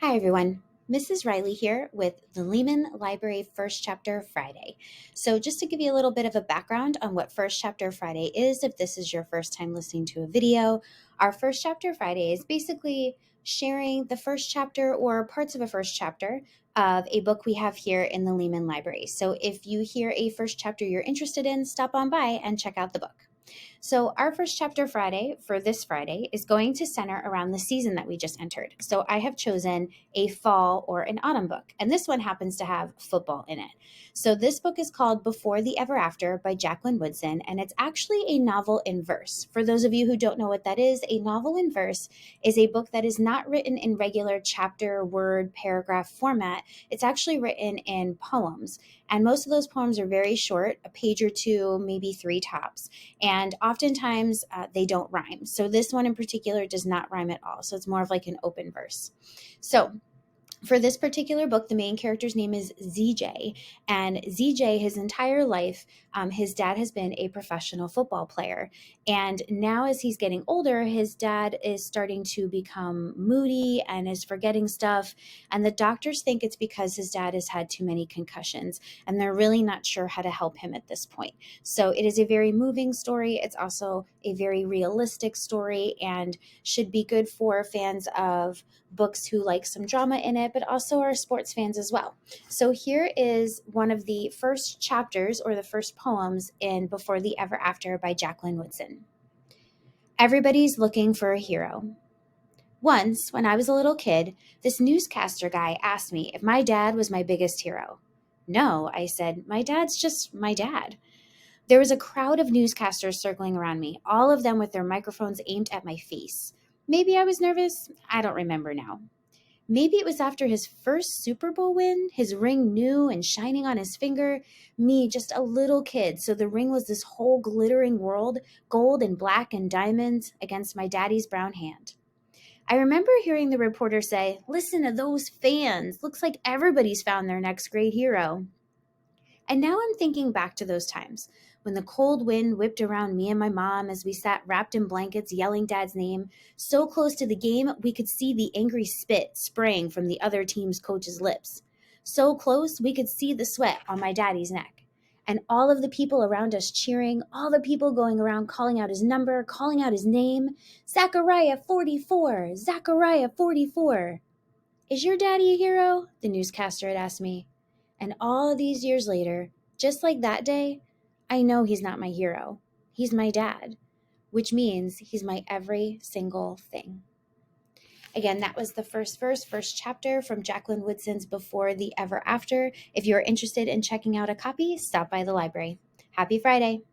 Hi, everyone. Mrs. Riley here with the Lehman Library First Chapter Friday. So, just to give you a little bit of a background on what First Chapter Friday is, if this is your first time listening to a video, our First Chapter Friday is basically sharing the first chapter or parts of a first chapter of a book we have here in the Lehman Library. So, if you hear a first chapter you're interested in, stop on by and check out the book. So, our first chapter Friday for this Friday is going to center around the season that we just entered. So, I have chosen a fall or an autumn book, and this one happens to have football in it. So, this book is called Before the Ever After by Jacqueline Woodson, and it's actually a novel in verse. For those of you who don't know what that is, a novel in verse is a book that is not written in regular chapter, word, paragraph format. It's actually written in poems. And most of those poems are very short, a page or two, maybe three tops. And oftentimes they don't rhyme. So this one in particular does not rhyme at all. So it's more of like an open verse. So for this particular book, the main character's name is ZJ. And ZJ, his entire life, his dad has been a professional football player. And now, as he's getting older, his dad is starting to become moody and is forgetting stuff. And the doctors think it's because his dad has had too many concussions. And they're really not sure how to help him at this point. So it is a very moving story. It's also a very realistic story and should be good for fans of books who like some drama in it, but also are sports fans as well. So here is one of the first chapters or the first poems in Before the Ever After by Jacqueline Woodson. Everybody's looking for a hero. Once, when I was a little kid, this newscaster guy asked me if my dad was my biggest hero. No, I said, my dad's just my dad. There was a crowd of newscasters circling around me, all of them with their microphones aimed at my face. Maybe I was nervous. I don't remember now. Maybe it was after his first Super Bowl win, his ring new and shining on his finger. Me, just a little kid, so the ring was this whole glittering world, gold and black and diamonds, against my daddy's brown hand. I remember hearing the reporter say, "Listen to those fans. Looks like everybody's found their next great hero." And now I'm thinking back to those times when the cold wind whipped around me and my mom as we sat wrapped in blankets yelling Dad's name, so close to the game we could see the angry spit spraying from the other team's coach's lips. So close we could see the sweat on my daddy's neck. And all of the people around us cheering, all the people going around calling out his number, calling out his name. Zachariah 44, Zachariah 44. Is your daddy a hero? The newscaster had asked me. And all of these years later, just like that day, I know he's not my hero. He's my dad, which means he's my every single thing. Again, that was the first verse, first chapter from Jacqueline Woodson's Before the Ever After. If you're interested in checking out a copy, stop by the library. Happy Friday.